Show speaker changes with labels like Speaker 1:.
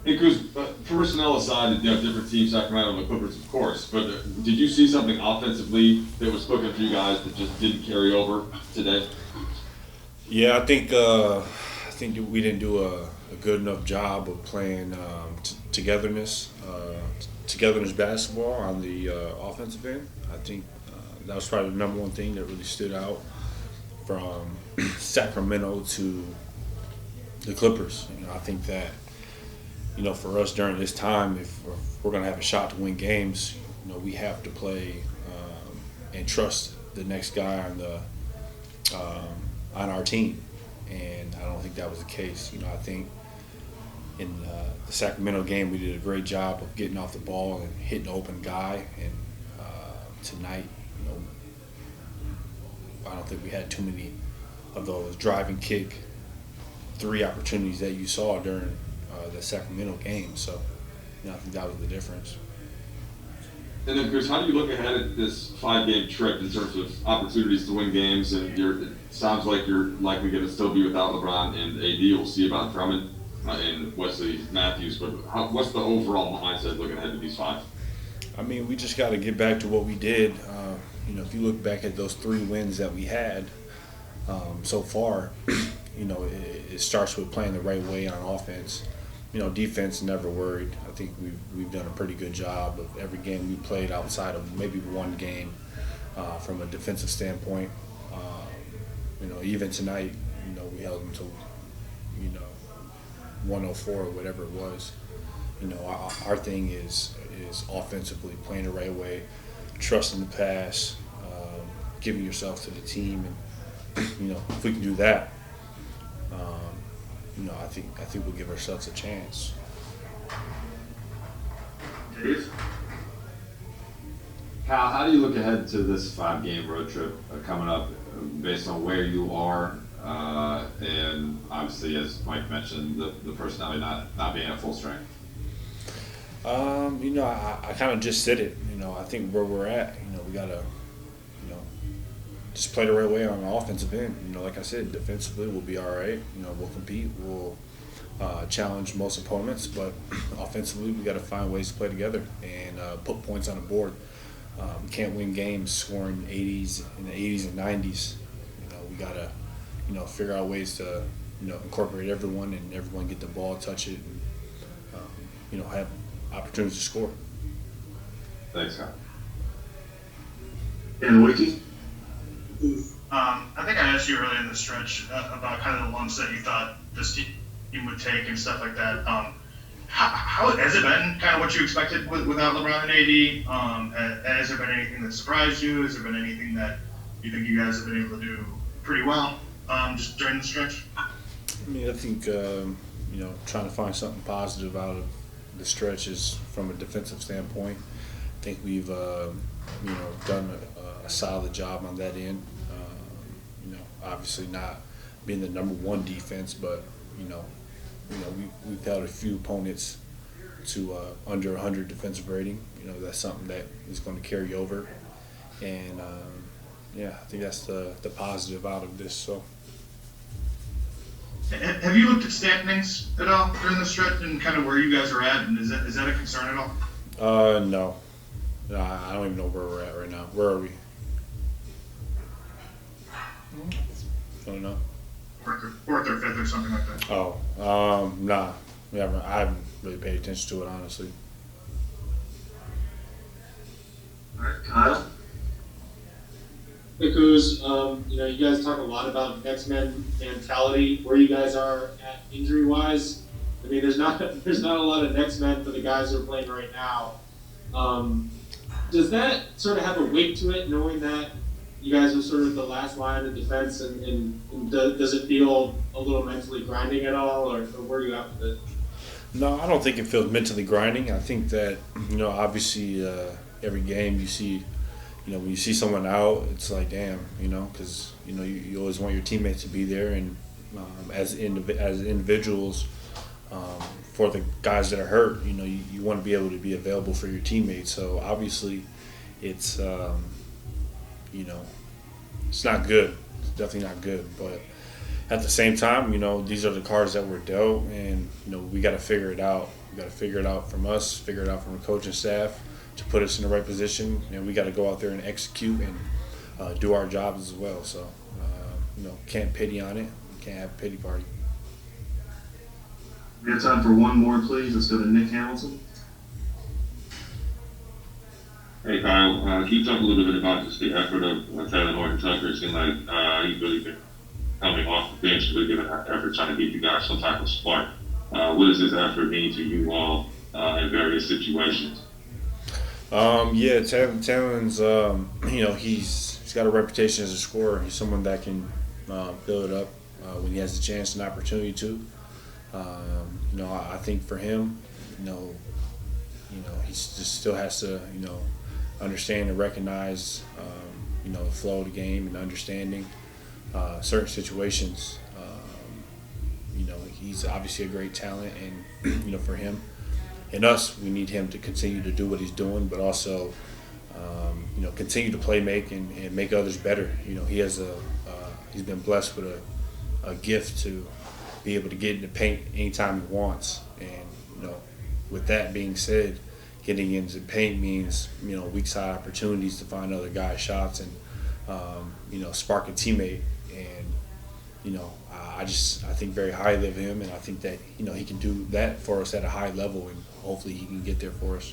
Speaker 1: Hey, Kuz, personnel aside, you have different teams, Sacramento and the Clippers, of course. But did you see something offensively that was cooking for you guys that just didn't carry over today?
Speaker 2: Yeah, I think that we didn't do a good enough job of playing togetherness basketball on the offensive end. I think that was probably the number one thing that really stood out from Sacramento to the Clippers. I think that for us during this time, if we're going to have a shot to win games, we have to play and trust the next guy um, on our team. And I don't think that was the case. I think in the Sacramento game, we did a great job of getting off the ball and hitting the open guy. And tonight, I don't think we had too many of those driving kick three opportunities that you saw during the Sacramento game. So, I think that was the difference.
Speaker 1: And then, Chris, how do you look ahead at this five-game trip in terms of opportunities to win games? And it sounds like you're likely going to still be without LeBron and AD. We'll see about Drummond and Wesley Matthews. But what's the overall mindset looking ahead to these five?
Speaker 2: I mean, we just got to get back to what we did. If you look back at those 3 wins that we had so far, it starts with playing the right way on offense. Defense never worried. I think we've done a pretty good job of every game we played outside of maybe one game from a defensive standpoint. Even tonight, we held them to 104 or whatever it was. Our thing is offensively playing the right way, trusting the pass, giving yourself to the team, and if we can do that, I think we'll give ourselves a chance.
Speaker 1: Dave?
Speaker 3: Kyle, how do you look ahead to this 5-game road trip coming up based on where you are? And obviously, as Mike mentioned, the personality not being at full strength.
Speaker 2: I kind of just said it. I think where we're at, we got to, just play the right way on the offensive end. Like I said, defensively we'll be all right. We'll compete. We'll challenge most opponents, but offensively we got to find ways to play together and put points on the board. We can't win games scoring 80s in the 80s and 90s. We got to, figure out ways to, incorporate everyone and everyone get the ball, touch it, and have opportunities to score.
Speaker 3: Thanks, Kyle.
Speaker 1: And Wiki?
Speaker 4: I think I asked you earlier in the stretch about kind of the lumps that you thought this team would take and stuff like that. How has it been kind of what you expected without LeBron and AD? Has there been anything that surprised you? Has there been anything that you think you guys have been able to do pretty well just during the stretch?
Speaker 2: I mean, I think trying to find something positive out of the stretch is from a defensive standpoint. I think we've done a solid job on that end. Obviously not being the number one defense, but we've held a few opponents to under 100 defensive rating. That's something that is going to carry over, and I think that's the positive out of this. So.
Speaker 4: Have you looked at standings at all during the stretch and kind of where you guys are at, and is that a concern at all?
Speaker 2: No. No, I don't even know where we're at right now. Where are we? I don't know.
Speaker 4: Fourth or fifth or something like that.
Speaker 2: Nah. I haven't really paid attention to it, honestly.
Speaker 1: All right, Kyle?
Speaker 5: Hey, Kuz, you guys talk a lot about next man mentality, where you guys are at injury wise. I mean, there's not a lot of next men for the guys who are playing right now. Does that sort of have a weight to it, knowing that you guys are sort of the last line of defense, and does it feel a little mentally grinding at all, or where are you at with it?
Speaker 2: No, I don't think it feels mentally grinding. I think that, obviously every game you see, when you see someone out, it's like, damn, because, you always want your teammates to be there. And as individuals, for the guys that are hurt, you want to be able to be available for your teammates. So obviously it's, it's not good. It's definitely not good. But at the same time, these are the cards that we're dealt, and we got to figure it out. We got to figure it out from us, figure it out from the coaching staff to put us in the right position, and we got to go out there and execute and do our jobs as well. So, can't pity on it. Can't have a pity party.
Speaker 6: We have time for one more, please. Let's go to Nick Hamilton.
Speaker 7: Hey Kyle, can you talk a little bit about just the effort of Taylor Horton Tucker? It seemed like he's really been coming off the bench, really giving an effort trying to give you guys some type of spark. What does this effort mean to you all in various situations?
Speaker 2: Taylor's, he's got a reputation as a scorer. He's someone that can build it up when he has the chance and opportunity to. I think for him, he just still has to, understand and recognize, the flow of the game and understanding certain situations. He's obviously a great talent, and for him and us, we need him to continue to do what he's doing, but also, continue to play make and make others better. He has he's been blessed with a gift to be able to get in the paint anytime he wants, and with that being said, getting into the paint means weak side opportunities to find other guys' shots and spark a teammate. And I think very highly of him, and I think that he can do that for us at a high level, and hopefully he can get there for us.